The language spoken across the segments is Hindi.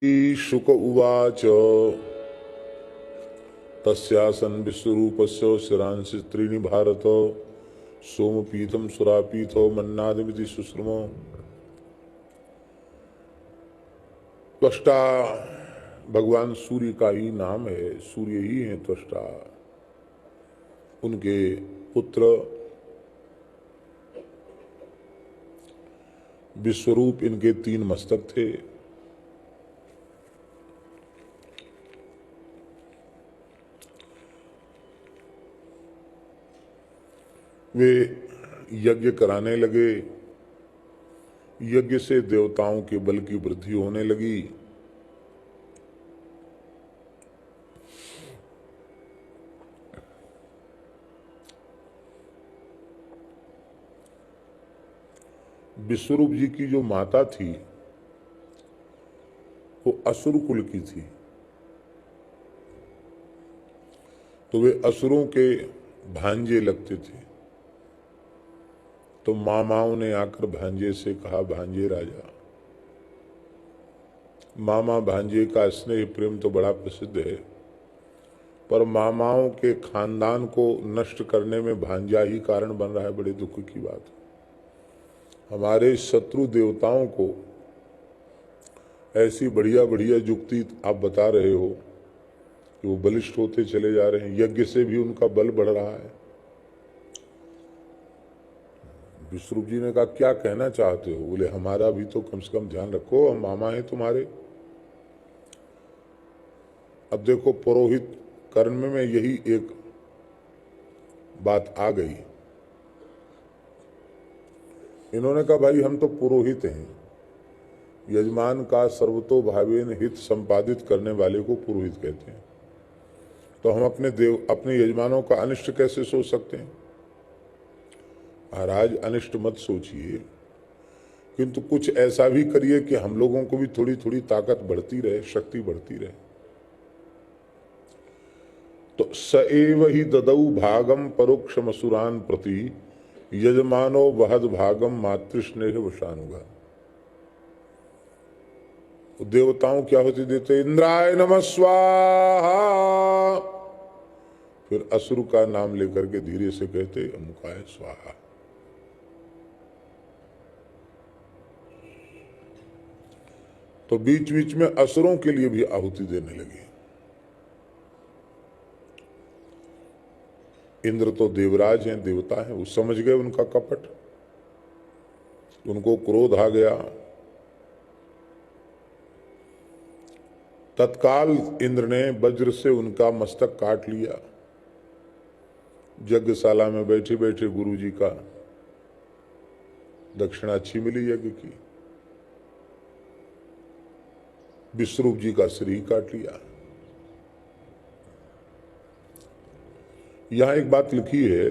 शुक उवाच तस्यासन् विश्वरूपस्य शिरांसि त्रीणि भारत सोमपीतम सुरापीतो मन्नादिमिति सुश्रुमो। त्वष्टा भगवान सूर्य का ही नाम है, सूर्य ही है त्वष्टा। उनके पुत्र विश्वरूप, इनके 3 मस्तक थे। वे यज्ञ कराने लगे, यज्ञ से देवताओं के बल की वृद्धि होने लगी। विश्वरूप जी की जो माता थी वो असुर कुल की थी, तो वे असुरों के भांजे लगते थे। तो मामाओं ने आकर भांजे से कहा, भांजे राजा, मामा भांजे का स्नेह प्रेम तो बड़ा प्रसिद्ध है, पर मामाओं के खानदान को नष्ट करने में भांजा ही कारण बन रहा है। बड़े दुख की बात है। हमारे शत्रु देवताओं को ऐसी बढ़िया बढ़िया युक्ति आप बता रहे हो कि वो बलिष्ठ होते चले जा रहे हैं, यज्ञ से भी उनका बल बढ़ रहा है। विश्वरूप जी ने कहा, क्या कहना चाहते हो? बोले, हमारा भी तो कम से कम ध्यान रखो, हम मामा हैं तुम्हारे। अब देखो, पुरोहित कर्म में यही एक बात आ गई। इन्होंने कहा, भाई हम तो पुरोहित हैं, यजमान का सर्वतो भावेन हित संपादित करने वाले को पुरोहित कहते हैं, तो हम अपने यजमानों का अनिष्ट कैसे सोच सकते हैं? महाराज, अनिष्ट मत सोचिए, किंतु कुछ ऐसा भी करिए कि हम लोगों को भी थोड़ी थोड़ी ताकत बढ़ती रहे, शक्ति बढ़ती रहे। तो स एव ही ददौ भागम परोक्षमसुरान प्रति यजमानो वहद भागम मातृस्नेह वशानुगा। देवताओं क्या होती देते, इंद्राय नमः स्वाहा, फिर असुर का नाम लेकर के धीरे से कहते अमुकाय स्वाहा। तो बीच बीच में असुरों के लिए भी आहुति देने लगे। इंद्र तो देवराज हैं, देवता हैं, वो समझ गए उनका कपट, उनको क्रोध आ गया। तत्काल इंद्र ने वज्र से उनका मस्तक काट लिया। यज्ञशाला में बैठे बैठे गुरु जी का दक्षिणा अच्छी मिली यज्ञ की, विश्वरूप जी का सिर ही काट लिया। यहां एक बात लिखी है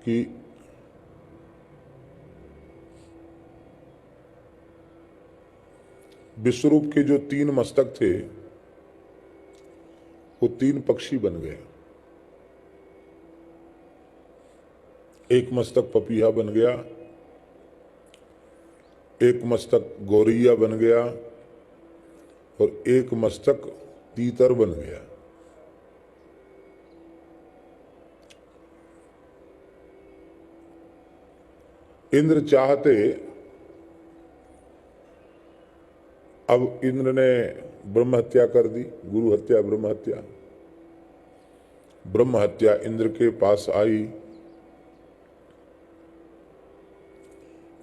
कि विश्वरूप के जो 3 मस्तक थे वो 3 पक्षी बन गए। एक मस्तक पपीहा बन गया, एक मस्तक गौरैया बन गया और एक मस्तक तीतर बन गया। इंद्र चाहते, अब इंद्र ने ब्रह्म हत्या कर दी, गुरु हत्या ब्रह्म हत्या। ब्रह्म हत्या इंद्र के पास आई।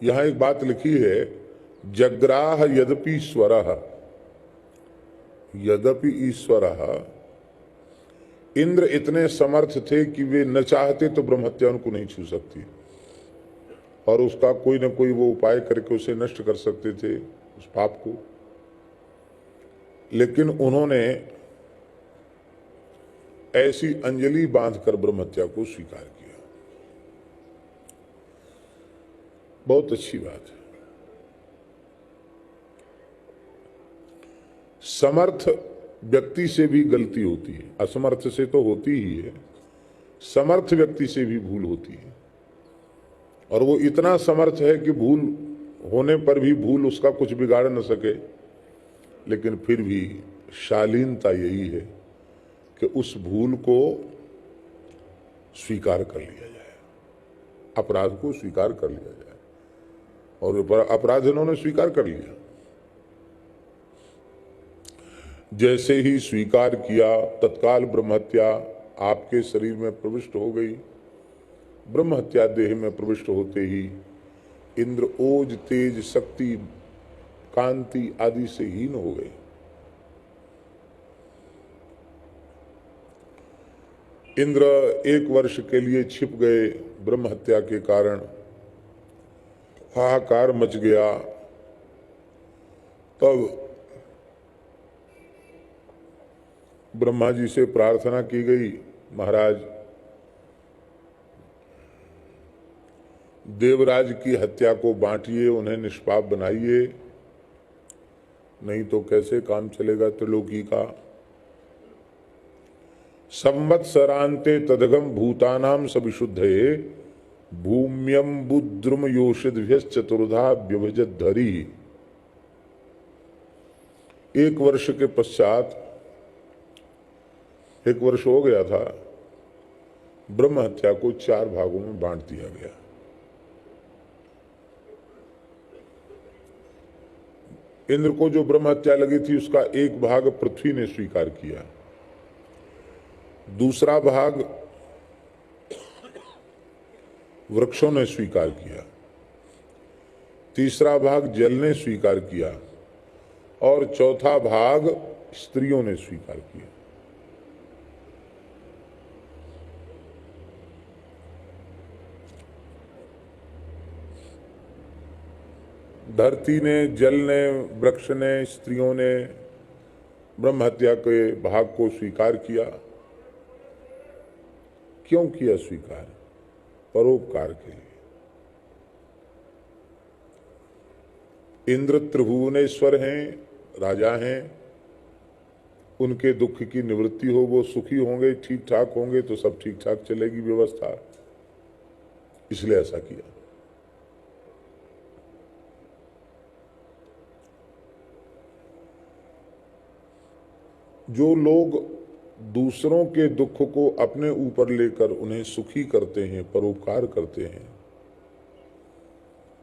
यहां एक बात लिखी है, जग्राह यद्यपि स्वरः, यद्यपि ईश्वरः, इंद्र इतने समर्थ थे कि वे न चाहते तो ब्रह्म हत्या उनको नहीं छू सकती, और उसका कोई ना कोई वो उपाय करके उसे नष्ट कर सकते थे, उस पाप को। लेकिन उन्होंने ऐसी अंजलि बांधकर ब्रह्म हत्या को स्वीकार किया। बहुत अच्छी बात है। समर्थ व्यक्ति से भी गलती होती है, असमर्थ से तो होती ही है, समर्थ व्यक्ति से भी भूल होती है। और वो इतना समर्थ है कि भूल होने पर भी भूल उसका कुछ बिगाड़ न सके, लेकिन फिर भी शालीनता यही है कि उस भूल को स्वीकार कर लिया जाए, अपराध को स्वीकार कर लिया जाए। और अपराध इन्होंने स्वीकार कर लिया। जैसे ही स्वीकार किया, तत्काल ब्रह्महत्या आपके शरीर में प्रविष्ट हो गई। ब्रह्महत्या देह में प्रविष्ट होते ही इंद्र ओज, तेज, शक्ति, कांति आदि से हीन हो गए। इंद्र 1 वर्ष के लिए छिप गए। ब्रह्महत्या के कारण हाहाकार मच गया। तब ब्रह्मा जी से प्रार्थना की गई, महाराज देवराज की हत्या को बांटिए, उन्हें निष्पाप बनाइए, नहीं तो कैसे काम चलेगा त्रिलोकी का। संवत्सरांते तदगम भूतानाम सविशुद्धये भूम्यम बुद्रुम योषिद्भ्यश्चतुर्धा व्यभजत धरी। 1 वर्ष के पश्चात, 1 वर्ष हो गया था, ब्रह्म हत्या को 4 भागों में बांट दिया गया। इंद्र को जो ब्रह्म हत्या लगी थी उसका 1 भाग पृथ्वी ने स्वीकार किया, दूसरा भाग वृक्षों ने स्वीकार किया, तीसरा भाग जल ने स्वीकार किया और चौथा भाग स्त्रियों ने स्वीकार किया। धरती ने, जल ने, वृक्ष ने, स्त्रियों ने ब्रह्म हत्या के भाग को स्वीकार किया। क्यों किया स्वीकार? परोपकार के लिए। इंद्र त्रिभुवनेश्वर हैं, राजा हैं, उनके दुख की निवृत्ति हो, वो सुखी होंगे, ठीक ठाक होंगे तो सब ठीक ठाक चलेगी व्यवस्था, इसलिए ऐसा किया। जो लोग दूसरों के दुख को अपने ऊपर लेकर उन्हें सुखी करते हैं, परोपकार करते हैं,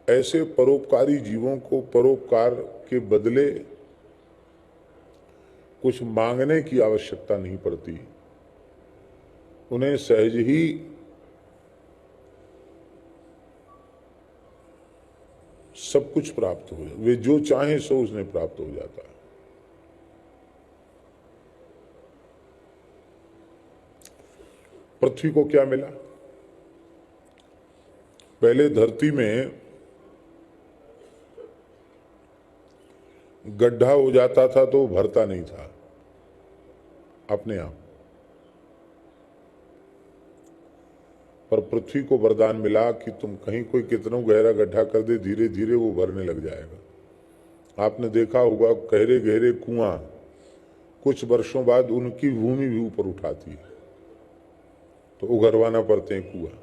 ऐसे परोपकारी जीवों को परोपकार के बदले कुछ मांगने की आवश्यकता नहीं पड़ती। उन्हें सहज ही सब कुछ प्राप्त हो जाता, वे जो चाहें सो उन्हें प्राप्त हो जाता है। पृथ्वी को क्या मिला? पहले धरती में गड्ढा हो जाता था तो भरता नहीं था अपने आप, पर पृथ्वी को वरदान मिला कि तुम कहीं कोई कितना गहरा गड्ढा कर दे, धीरे धीरे वो भरने लग जाएगा। आपने देखा होगा गहरे गहरे कुआं कुछ वर्षों बाद उनकी भूमि भी ऊपर उठाती है, तो उगरवाना पड़ते हैं कुआं।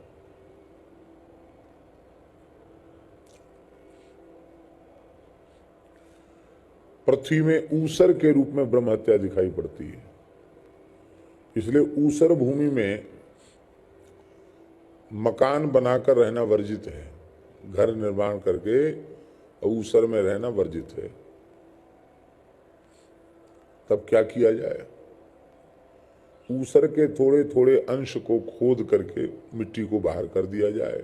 पृथ्वी में ऊसर के रूप में ब्रह्म हत्या दिखाई पड़ती है, इसलिए ऊसर भूमि में मकान बनाकर रहना वर्जित है, घर निर्माण करके ऊसर में रहना वर्जित है। तब क्या किया जाए? ऊसर के थोड़े थोड़े अंश को खोद करके मिट्टी को बाहर कर दिया जाए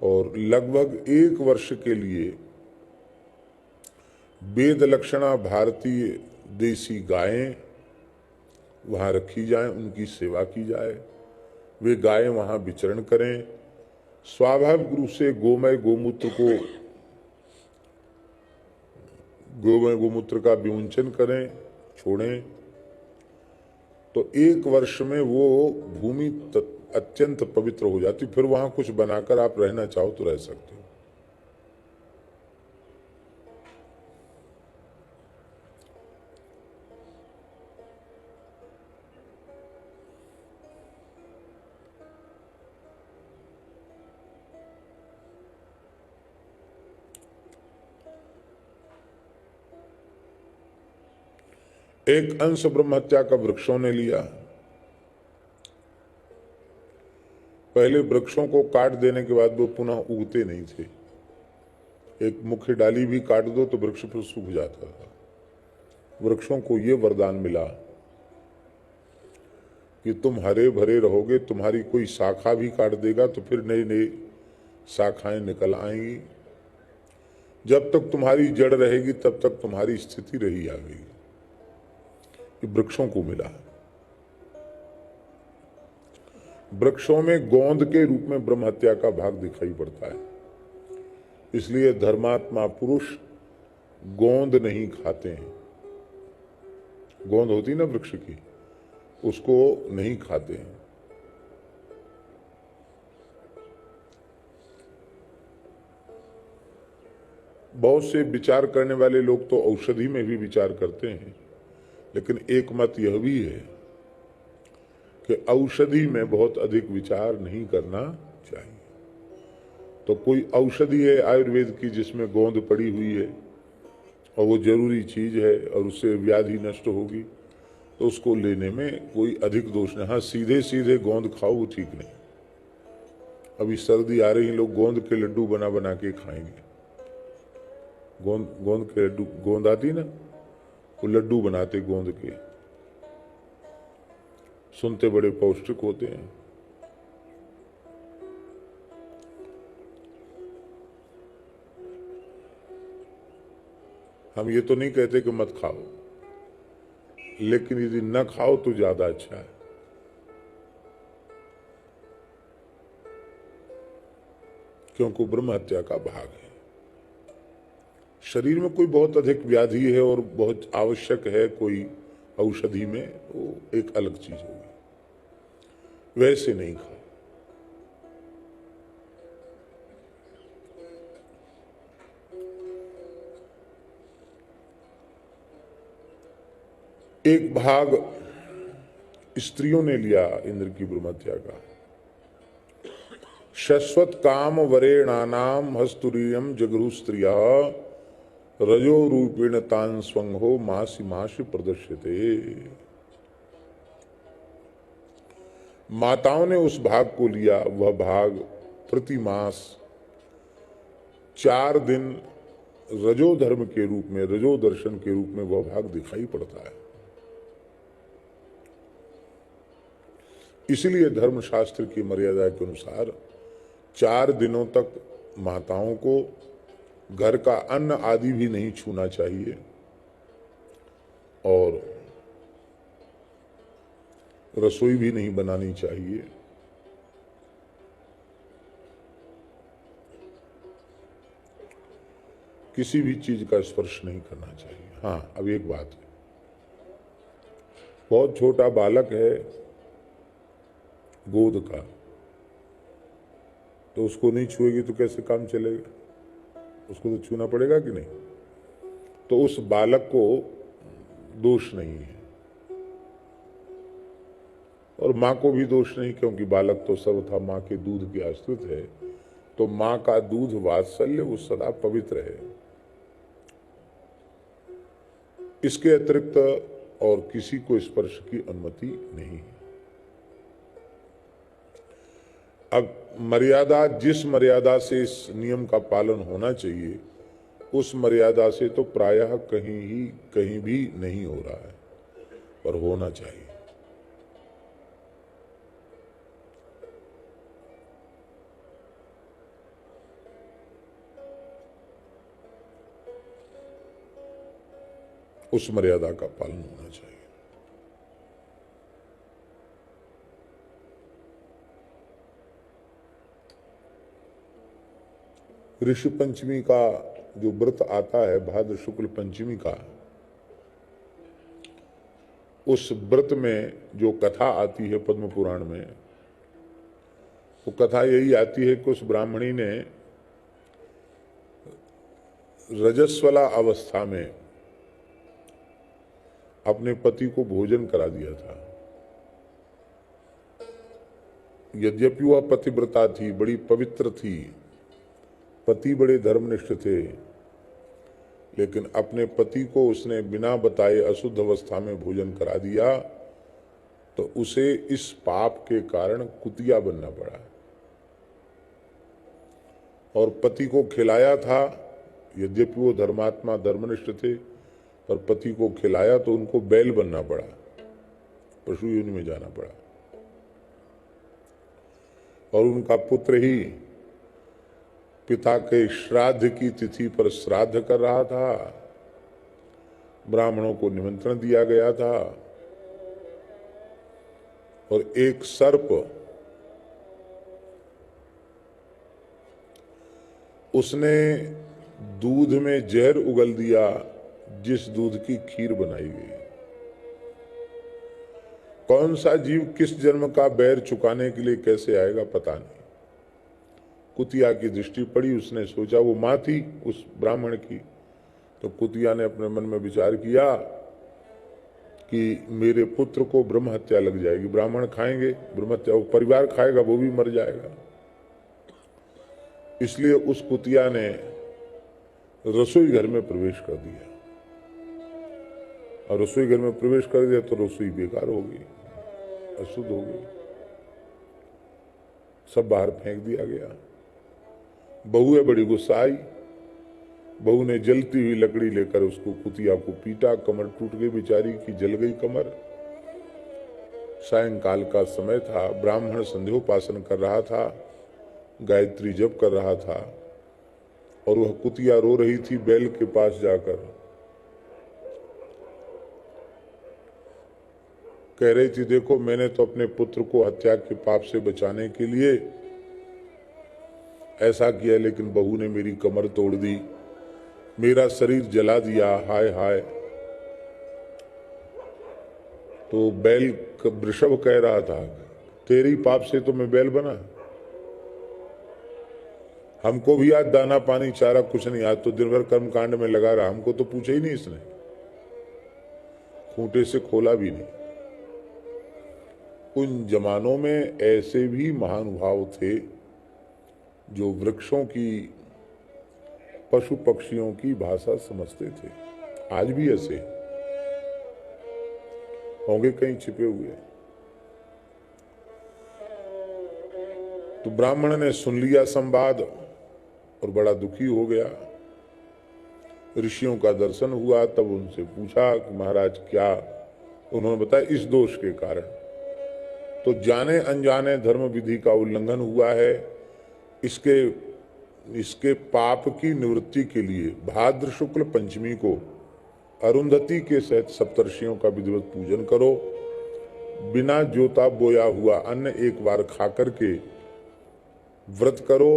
और लगभग 1 वर्ष के लिए वेद लक्षणा भारतीय देसी गायें वहाँ रखी जाएं, उनकी सेवा की जाए, वे गायें वहाँ विचरण करें, स्वाभाविक रूप से गोमय गोमूत्र का विमुंचन करें, छोड़ें, तो 1 वर्ष में वो भूमि अत्यंत पवित्र हो जाती। फिर वहाँ कुछ बनाकर आप रहना चाहो तो रह सकते हो। एक अंश ब्रह्म हत्या का वृक्षों ने लिया। पहले वृक्षों को काट देने के बाद वो पुनः उगते नहीं थे। एक मुख्य डाली भी काट दो तो वृक्ष फिर सूख जाता था। वृक्षों को ये वरदान मिला कि तुम हरे भरे रहोगे, तुम्हारी कोई शाखा भी काट देगा तो फिर नई नई शाखाएं निकल आएंगी। जब तक तुम्हारी जड़ रहेगी तब तक तुम्हारी स्थिति रही आएगी। ये वृक्षों को मिला। वृक्षों में गोंद के रूप में ब्रह्म हत्या का भाग दिखाई पड़ता है। इसलिए धर्मात्मा पुरुष गोंद नहीं खाते हैं। गोंद होती ना वृक्ष की, उसको नहीं खाते हैं। बहुत से विचार करने वाले लोग तो औषधि में भी विचार करते हैं, लेकिन एक मत यह भी है कि औषधि में बहुत अधिक विचार नहीं करना चाहिए। तो कोई औषधि है आयुर्वेद की जिसमें गोंद पड़ी हुई है और वो जरूरी चीज है और उससे व्याधि नष्ट होगी, तो उसको लेने में कोई अधिक दोष नहीं। हाँ, सीधे सीधे गोंद खाओ वो ठीक नहीं। अभी सर्दी आ रही, लोग गोंद के लड्डू बना बना के खाएंगे। गोंद के लड्डू, गोंद आती ना, वो लड्डू बनाते गोंद के, सुनते बड़े पौष्टिक होते हैं। हम ये तो नहीं कहते कि मत खाओ, लेकिन यदि न खाओ तो ज्यादा अच्छा है। क्योंकि ब्रह्म हत्या का भाग है। शरीर में कोई बहुत अधिक व्याधि है और बहुत आवश्यक है कोई औषधि में, वो एक अलग चीज होगी। वैसे नहीं खाओ। एक भाग स्त्रियों ने लिया इंद्र की ब्रह्म हत्या का। शश्वत काम वरेणानाम हस्तुरीयम जगरु स्त्रिया रजो रूपेण तान स्वंगो मासी मासी प्रदर्शिते। माताओं ने उस भाग को लिया। वह भाग प्रति मास 4 दिन रजो धर्म के रूप में, रजो दर्शन के रूप में वह भाग दिखाई पड़ता है। इसलिए धर्मशास्त्र की मर्यादा के अनुसार 4 दिनों तक माताओं को घर का अन्न आदि भी नहीं छूना चाहिए और रसोई भी नहीं बनानी चाहिए। किसी भी चीज का स्पर्श नहीं करना चाहिए। हाँ, अब एक बात है, बहुत छोटा बालक है गोद का, तो उसको नहीं छुएगी तो कैसे काम चलेगा? उसको तो छूना पड़ेगा कि नहीं? तो उस बालक को दोष नहीं है और मां को भी दोष नहीं, क्योंकि बालक तो सर्वथा मां के दूध के आश्रित है। तो मां का दूध वात्सल्य वो सदा पवित्र है। इसके अतिरिक्त और किसी को स्पर्श की अनुमति नहीं है। अब मर्यादा, जिस मर्यादा से इस नियम का पालन होना चाहिए उस मर्यादा से तो प्रायः कहीं भी नहीं हो रहा है, पर होना चाहिए। उस मर्यादा का पालन होना चाहिए। ऋषि पंचमी का जो व्रत आता है, भाद्र शुक्ल पंचमी का, उस व्रत में जो कथा आती है पद्म पुराण में, वो कथा यही आती है कि उस ब्राह्मणी ने रजस्वला अवस्था में अपने पति को भोजन करा दिया था। यद्यपि वह पतिव्रता थी, बड़ी पवित्र थी, पति बड़े धर्मनिष्ठ थे, लेकिन अपने पति को उसने बिना बताए अशुद्ध अवस्था में भोजन करा दिया, तो उसे इस पाप के कारण कुतिया बनना पड़ा। और पति को खिलाया था, यद्यपि वो धर्मात्मा धर्मनिष्ठ थे, पर पति को खिलाया तो उनको बैल बनना पड़ा, पशु योनि में जाना पड़ा। और उनका पुत्र ही पिता के श्राद्ध की तिथि पर श्राद्ध कर रहा था, ब्राह्मणों को निमंत्रण दिया गया था, और एक सर्प उसने दूध में जहर उगल दिया, जिस दूध की खीर बनाई गई। कौन सा जीव किस जन्म का बैर चुकाने के लिए कैसे आएगा पता नहीं। कुतिया की दृष्टि पड़ी, उसने सोचा, वो मां थी उस ब्राह्मण की, तो कुतिया ने अपने मन में विचार किया कि मेरे पुत्र को ब्रह्म हत्या लग जाएगी, ब्राह्मण खाएंगे ब्रह्म हत्या, वो परिवार खाएगा, वो भी मर जाएगा। इसलिए उस कुतिया ने रसोई घर में प्रवेश कर दिया, और रसोई घर में प्रवेश कर दिया तो रसोई बेकार हो गई, अशुद्ध हो गई, सब बाहर फेंक दिया गया। बहू है बड़ी गुस्सा आई, बहू ने जलती हुई लकड़ी लेकर उसको कुतिया को पीटा, कमर टूट गई बेचारी की, जल गई कमर। सायंकाल का समय था, ब्राह्मण संध्योपासन कर रहा था, गायत्री जप कर रहा था, और वह कुतिया रो रही थी बैल के पास जाकर, कह रही थी, देखो मैंने तो अपने पुत्र को हत्या के पाप से बचाने के लिए ऐसा किया, लेकिन बहू ने मेरी कमर तोड़ दी, मेरा शरीर जला दिया, हाय हाय। तो बैल वृषभ कह रहा था, तेरी पाप से तो मैं बैल बना, हमको भी आज दाना पानी चारा कुछ नहीं, आज तो दिन भर कर्म कांड में लगा रहा, हमको तो पूछा ही नहीं इसने, खूंटे से खोला भी नहीं। उन जमानों में ऐसे भी महानुभाव थे जो वृक्षों की, पशु पक्षियों की भाषा समझते थे। आज भी ऐसे होंगे कहीं छिपे हुए। तो ब्राह्मण ने सुन लिया संवाद और बड़ा दुखी हो गया। ऋषियों का दर्शन हुआ, तब उनसे पूछा कि महाराज क्या, उन्होंने बताया इस दोष के कारण। तो जाने अनजाने धर्म विधि का उल्लंघन हुआ है, इसके पाप की निवृत्ति के लिए भाद्र शुक्ल पंचमी को अरुंधति के सहित सप्तर्षियों का विधिवत पूजन करो, बिना जोता बोया हुआ अन्न एक बार खा करके व्रत करो,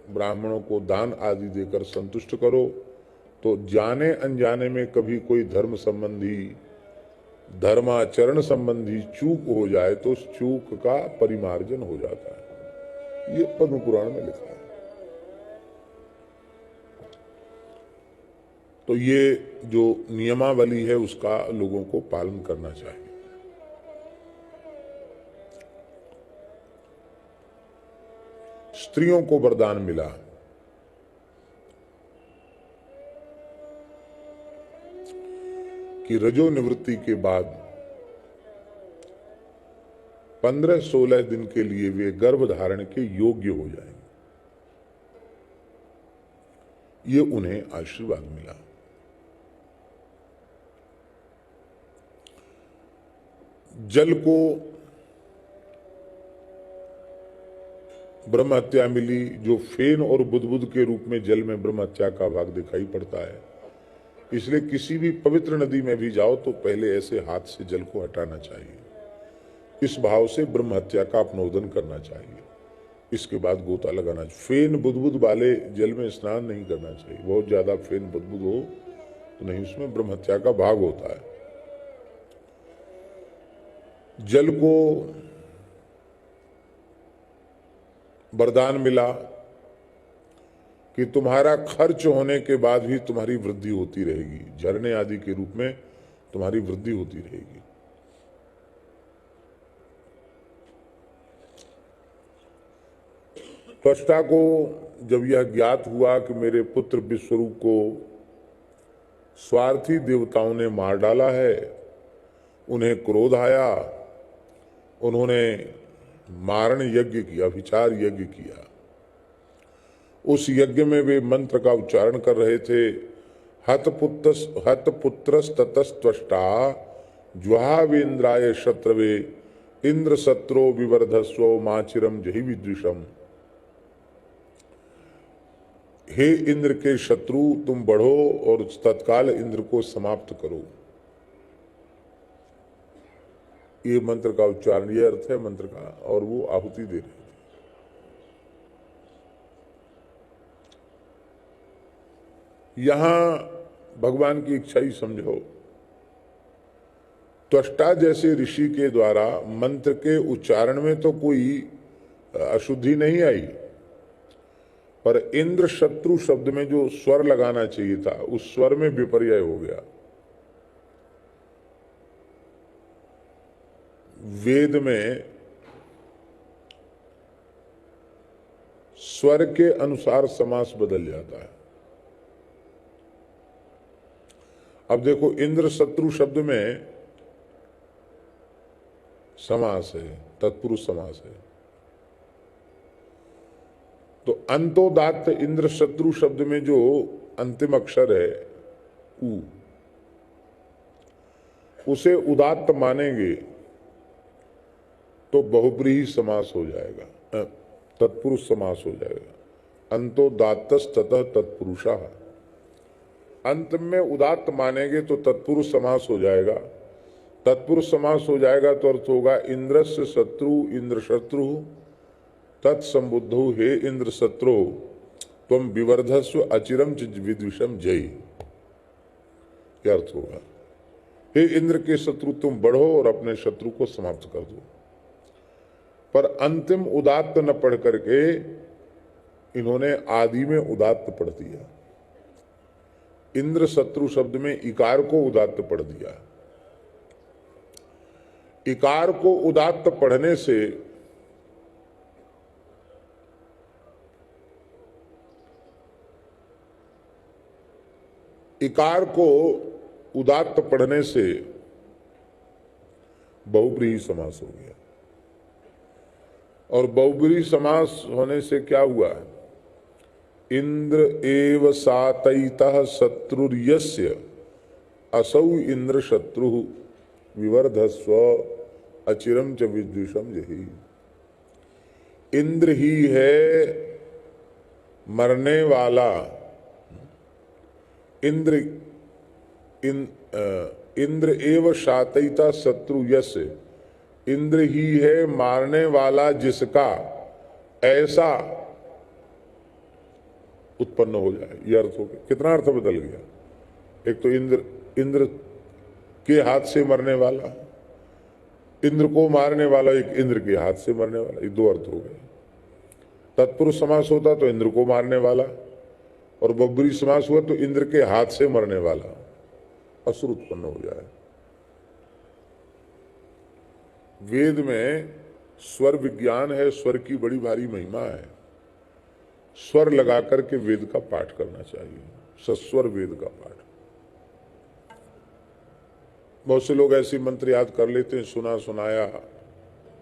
ब्राह्मणों को दान आदि देकर संतुष्ट करो। तो जाने अनजाने में कभी कोई धर्म संबंधी, धर्माचरण संबंधी चूक हो जाए तो उस चूक का परिमार्जन हो जाता है। ये पद्म पुराण में लिखा है। तो ये जो नियमावली है उसका लोगों को पालन करना चाहिए। स्त्रियों को वरदान मिला कि रजो निवृत्ति के बाद 15-16 दिन के लिए वे गर्भ धारण के योग्य हो जाएंगे। ये उन्हें आशीर्वाद मिला। जल को ब्रह्म हत्या मिली, जो फेन और बुदबुद के रूप में जल में ब्रह्म हत्या का भाग दिखाई पड़ता है। इसलिए किसी भी पवित्र नदी में भी जाओ तो पहले ऐसे हाथ से जल को हटाना चाहिए, इस भाव से ब्रह्म हत्या का अपनोदन करना चाहिए। इसके बाद गोता लगाना चाहिए। फेन बुदबुद वाले जल में स्नान नहीं करना चाहिए, बहुत ज्यादा फेन बुदबुद हो तो नहीं, उसमें ब्रह्म हत्या का भाग होता है। जल को वरदान मिला कि तुम्हारा खर्च होने के बाद भी तुम्हारी वृद्धि होती रहेगी, झरने आदि के रूप में तुम्हारी वृद्धि होती रहेगी। त्वष्टा को जब यह ज्ञात हुआ कि मेरे पुत्र विश्वरूप को स्वार्थी देवताओं ने मार डाला है, उन्हें क्रोध आया, उन्होंने मारण यज्ञ किया, विचार यज्ञ किया। उस यज्ञ में वे मंत्र का उच्चारण कर रहे थे, हतपुत्रस्ततस्त्वष्टा ज्वावेन्द्राय शत्रवे इंद्र शत्रो विवर्धस्व माचिरम जहि विद्विषम। हे इंद्र के शत्रु, तुम बढ़ो और तत्काल इंद्र को समाप्त करो। ये मंत्र का उच्चारण, ये अर्थ है मंत्र का, और वो आहुति दे रहे थे। यहां भगवान की इच्छा ही समझो। त्वष्टा जैसे ऋषि के द्वारा मंत्र के उच्चारण में तो कोई अशुद्धि नहीं आई, पर इंद्र शत्रु शब्द में जो स्वर लगाना चाहिए था, उस स्वर में विपर्यय हो गया। वेद में स्वर के अनुसार समास बदल जाता है। अब देखो, इंद्र शत्रु शब्द में समास है, तत्पुरुष समास है, तो अंतोदात्त इंद्र शत्रु शब्द में जो अंतिम अक्षर है उ, उसे उदात्त मानेंगे तो बहुब्रीहि समास हो जाएगा, तत्पुरुष समास हो जाएगा। अंतोदात्तस्ततः तत्पुरुषः, अंत में उदात्त मानेंगे तो तत्पुरुष समास हो जाएगा। तत्पुरुष समास हो जाएगा तो अर्थ होगा इंद्रस्य शत्रु इंद्र शत्रु तत्संबुद्धो हे इंद्र शत्रु त्वम विवर्धस्व अचिरम च विद्विषम जय। क्या अर्थ होगा? हे इंद्र के शत्रु, तुम बढ़ो और अपने शत्रु को समाप्त कर दो। पर अंतिम उदात्त न पढ़ करके इन्होंने आदि में उदात्त पढ़ दिया। इंद्र शत्रु शब्द में इकार को उदात्त पढ़ दिया। इकार को उदात्त पढ़ने से बहुब्रीहि समास हो गया। और बहुब्रीहि समास होने से क्या हुआ? इंद्र एव सातैतः शत्रुर्यस्य असौ इंद्र शत्रु विवर्धस्व अचिरम च विद्विषम जहि। इंद्र ही है मरने वाला, इंद्र एव शातैता शत्रु यस्य, इंद्र ही है मारने वाला जिसका ऐसा उत्पन्न हो जाए। यह अर्थ हो गया। कितना अर्थ बदल गया? एक तो इंद्र के हाथ से मरने वाला, इंद्र को मारने वाला, एक इंद्र के हाथ से मरने वाला, ये दो अर्थ हो गए। तत्पुरुष समास होता तो इंद्र को मारने वाला, और बहुब्रीहि समास हुआ तो इंद्र के हाथ से मरने वाला, असुर उत्पन्न हो जाए। वेद में स्वर विज्ञान है, स्वर की बड़ी भारी महिमा है। स्वर लगा करके वेद का पाठ करना चाहिए, सस्वर वेद का पाठ। बहुत से लोग ऐसे मंत्र याद कर लेते हैं, सुना सुनाया,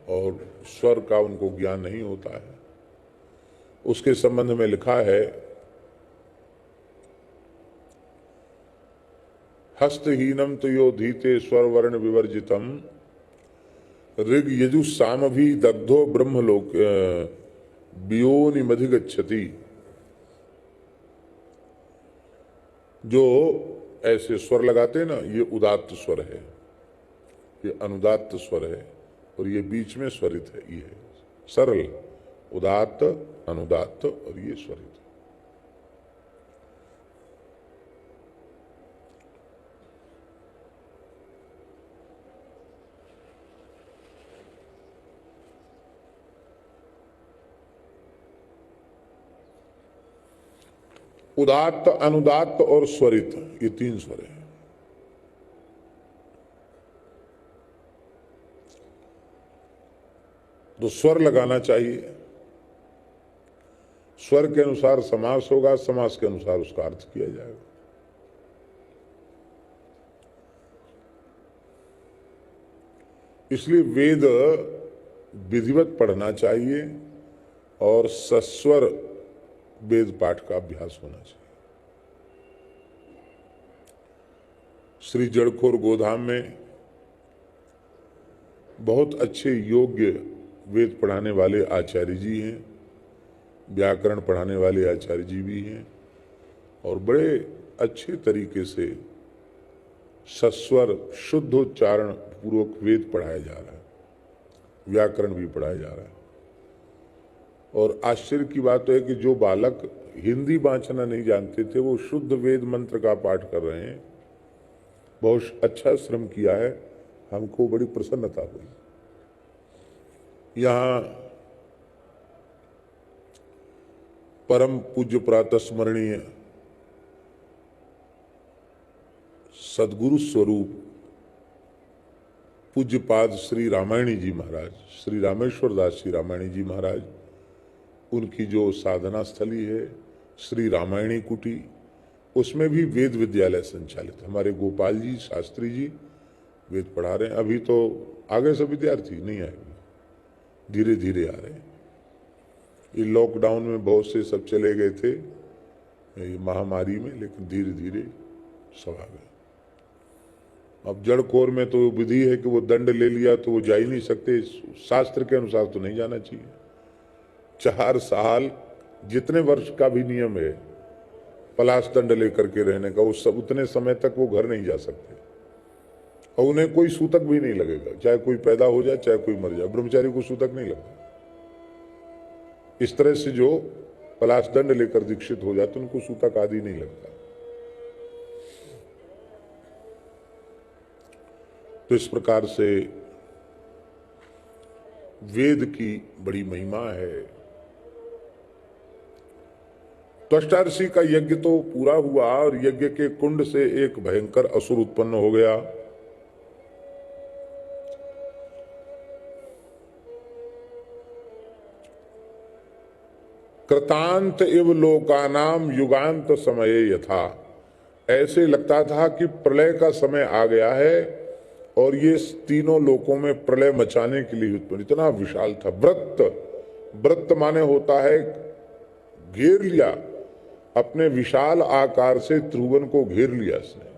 और स्वर का उनको ज्ञान नहीं होता है। उसके संबंध में लिखा है, हस्तहीनम तो यो धीते स्वर वर्ण विवर्जितम ऋग यजु सामभि दग्धो ब्रह्मलोक वियोनिमधिगच्छति। जो ऐसे स्वर लगाते ना, ये उदात्त स्वर है, ये अनुदात्त स्वर है, और ये बीच में स्वरित है। ये सरल उदात्त, अनुदात्त, और ये स्वरित। उदात्त, अनुदात्त और स्वरित, ये तीन स्वर हैं। तो स्वर लगाना चाहिए, स्वर के अनुसार समास होगा, समास के अनुसार उसका अर्थ किया जाएगा। इसलिए वेद विधिवत पढ़ना चाहिए और सस्वर वेद पाठ का अभ्यास होना चाहिए। श्री जड़खोर गोधाम में बहुत अच्छे योग्य वेद पढ़ाने वाले आचार्य जी हैं, व्याकरण पढ़ाने वाले आचार्य जी भी हैं और बड़े अच्छे तरीके से सस्वर शुद्धोच्चारण पूर्वक वेद पढ़ाया जा रहा है, व्याकरण भी पढ़ाया जा रहा है। और आश्चर्य की बात तो है कि जो बालक हिंदी वाचना नहीं जानते थे वो शुद्ध वेद मंत्र का पाठ कर रहे हैं। बहुत अच्छा श्रम किया है, हमको बड़ी प्रसन्नता हुई। यहाँ परम पूज्य प्रातः स्मरणीय सदगुरु स्वरूप पूज्यपाद श्री रामायणी जी महाराज, श्री रामेश्वर दास जी रामायणी जी महाराज, उनकी जो साधना स्थली है श्री रामायणी कुटी, उसमें भी वेद विद्यालय संचालित। हमारे गोपाल जी शास्त्री जी वेद पढ़ा रहे हैं। अभी तो आगे से विद्यार्थी नहीं आएंगे, धीरे धीरे आ रहे हैं। ये लॉकडाउन में बहुत से सब चले गए थे ये महामारी में, लेकिन धीरे धीरे सब आ गए। अब जड़खोर में तो विधि है कि वो दंड ले लिया तो वो जा ही नहीं सकते, शास्त्र के अनुसार तो नहीं जाना चाहिए। 4 साल जितने वर्ष का भी नियम है पलाश दंड लेकर के रहने का, उस सब उतने समय तक वो घर नहीं जा सकते और उन्हें कोई सूतक भी नहीं लगेगा, चाहे कोई पैदा हो जाए चाहे कोई मर जाए, ब्रह्मचारी को सूतक नहीं लगता। इस तरह से जो पलाश दंड लेकर दीक्षित हो जाते उनको सूतक आदि नहीं लगता। तो इस प्रकार से वेद की बड़ी महिमा है। त्वष्टा ऋषि का यज्ञ तो पूरा हुआ और यज्ञ के कुंड से एक भयंकर असुर उत्पन्न हो गया। कृतांत इव लोकानाम युगांत समय यथा, ऐसे लगता था कि प्रलय का समय आ गया है और ये तीनों लोकों में प्रलय मचाने के लिए उत्पन्न। इतना विशाल था। व्रत माने होता है घेर लिया, अपने विशाल आकार से त्रिभुवन को घेर लिया इसने,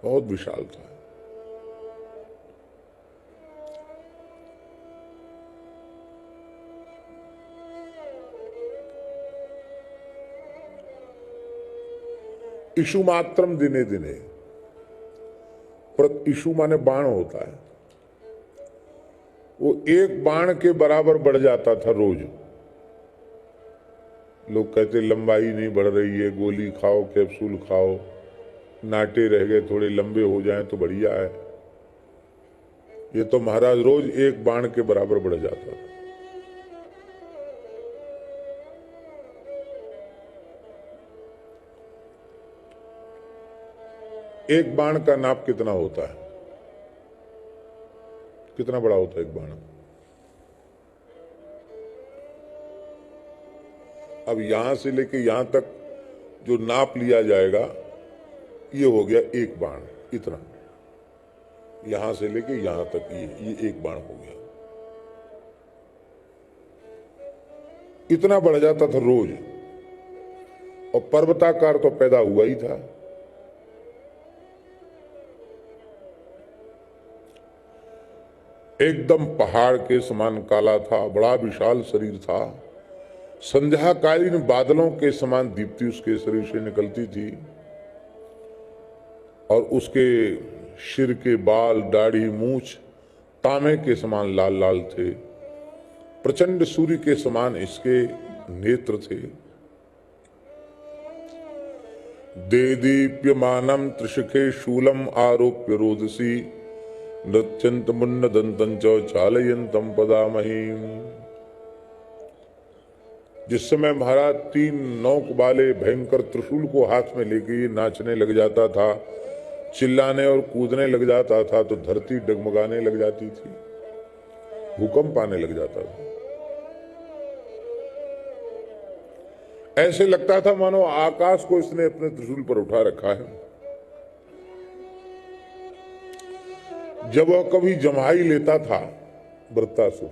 बहुत विशाल था। इशु मात्रम दिने दिने, इशु माने बाण होता है, वो एक बाण के बराबर बढ़ जाता था रोज। लोग कहते लंबाई नहीं बढ़ रही है, गोली खाओ कैप्सूल खाओ, नाटे रह गए थोड़े लंबे हो जाएं तो बढ़िया है। ये तो महाराज रोज एक बाण के बराबर बढ़ जाता था। एक बाण का नाप कितना होता है? कितना बड़ा होता है एक बाण? अब यहां से लेके यहां तक जो नाप लिया जाएगा ये हो गया एक बाण, इतना। यहां से लेके यहां तक ये एक बाण हो गया। इतना बढ़ जाता था रोज, और पर्वताकार तो पैदा हुआ ही था। एकदम पहाड़ के समान काला था, बड़ा विशाल शरीर था। संध्याकालीन बादलों के समान दीप्ति उसके शरीर से निकलती थी और उसके सिर के बाल, दाढ़ी, मूछ तांबे के समान लाल लाल थे। प्रचंड सूर्य के समान इसके नेत्र थे। देदीप्यमानम त्रिशिखे शूलम आरोप्य रोदसी नृत्यंत मुन्नदंतं च चालयंतं पदामहीम। जिस समय महाराज 3 नौक वाले भयंकर त्रिशूल को हाथ में लेके ये नाचने लग जाता था, चिल्लाने और कूदने लग जाता था, तो धरती डगमगाने लग जाती थी, भूकंप आने लग जाता था। ऐसे लगता था मानो आकाश को इसने अपने त्रिशूल पर उठा रखा है। जब वह कभी जम्हाई लेता था वृत्तासुर,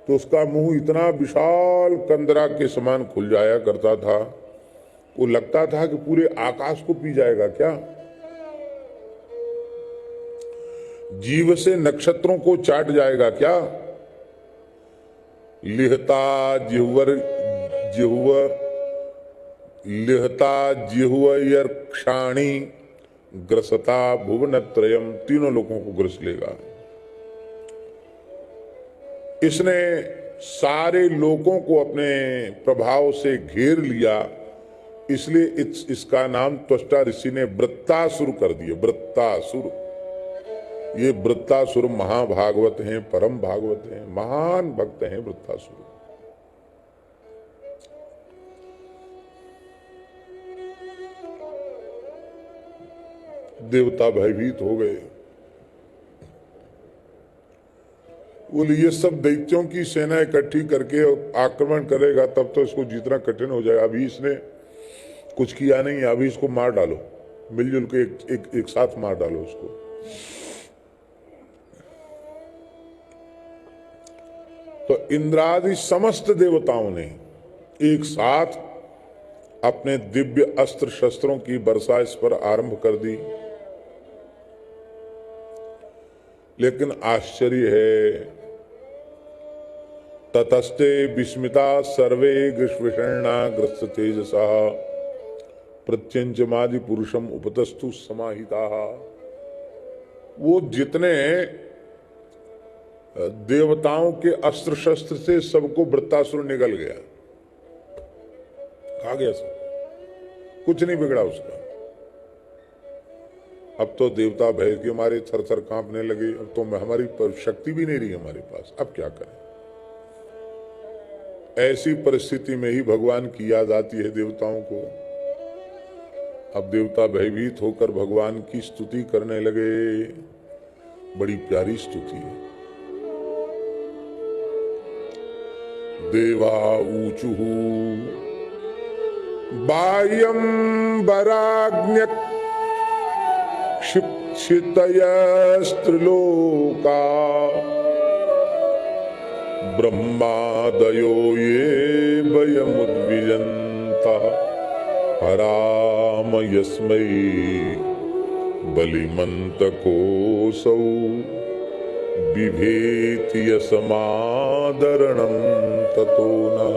तो उसका मुंह इतना विशाल कंदरा के समान खुल जाया करता था, वो लगता था कि पूरे आकाश को पी जाएगा क्या। जीव से नक्षत्रों को चाट जाएगा क्या। लिहता जिह्वयर्क्षाणि ग्रसता भुवनत्रयम्, तीनों लोगों को ग्रस लेगा। इसने सारे लोगों को अपने प्रभाव से घेर लिया, इसलिए इसका नाम त्वष्टा ऋषि ने वृत्तासुर कर दिया। वृत्तासुर, ये वृत्तासुर महाभागवत हैं, परम भागवत हैं, महान भक्त हैं वृत्तासुर। देवता भयभीत हो गए, बोले ये सब दैत्यों की सेना इकट्ठी करके आक्रमण करेगा तब तो इसको जीतना कठिन हो जाएगा। अभी इसने कुछ किया नहीं है, अभी इसको मार डालो, मिलजुल के एक साथ मार डालो उसको। तो इंद्रादि समस्त देवताओं ने एक साथ अपने दिव्य अस्त्र शस्त्रों की वर्षा इस पर आरंभ कर दी। लेकिन आश्चर्य है, ततस्ते विस्मिता सर्वे ग्रीष्मषण्णा ग्रस्त तेजसा प्रत्यंचमादि पुरुषम उपतस्तु समाहिता। वो जितने देवताओं के अस्त्र शस्त्र से सबको वृत्तासुर निगल गया, खा गया सब, कुछ नहीं बिगड़ा उसका। अब तो देवता भय के मारे थर थर कांपने लगे, अब तो हमारी शक्ति भी नहीं रही हमारे पास, अब क्या करें। ऐसी परिस्थिति में ही भगवान की याद आती है देवताओं को। अब देवता भयभीत होकर भगवान की स्तुति करने लगे। बड़ी प्यारी स्तुति है। देवा ऊचुः बाह्यं वराग्न्यः क्षिप्तयस्त्रिलोका ब्रह्मादयो ये वयमुद्विजन्तः हराम यस्मै बलिमन्तकोऽसौ बिभेति यसमादरणं ततो नः।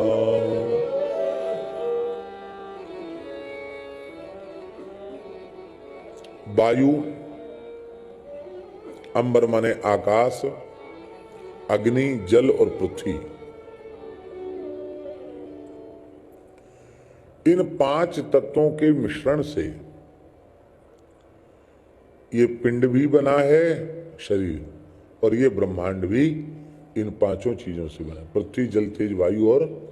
वायु, अंबर माने आकाश, अग्नि, जल और पृथ्वी, इन 5 तत्वों के मिश्रण से ये पिंड भी बना है शरीर, और ये ब्रह्मांड भी इन 5 चीजों से बना, पृथ्वी, जल, तेज, वायु और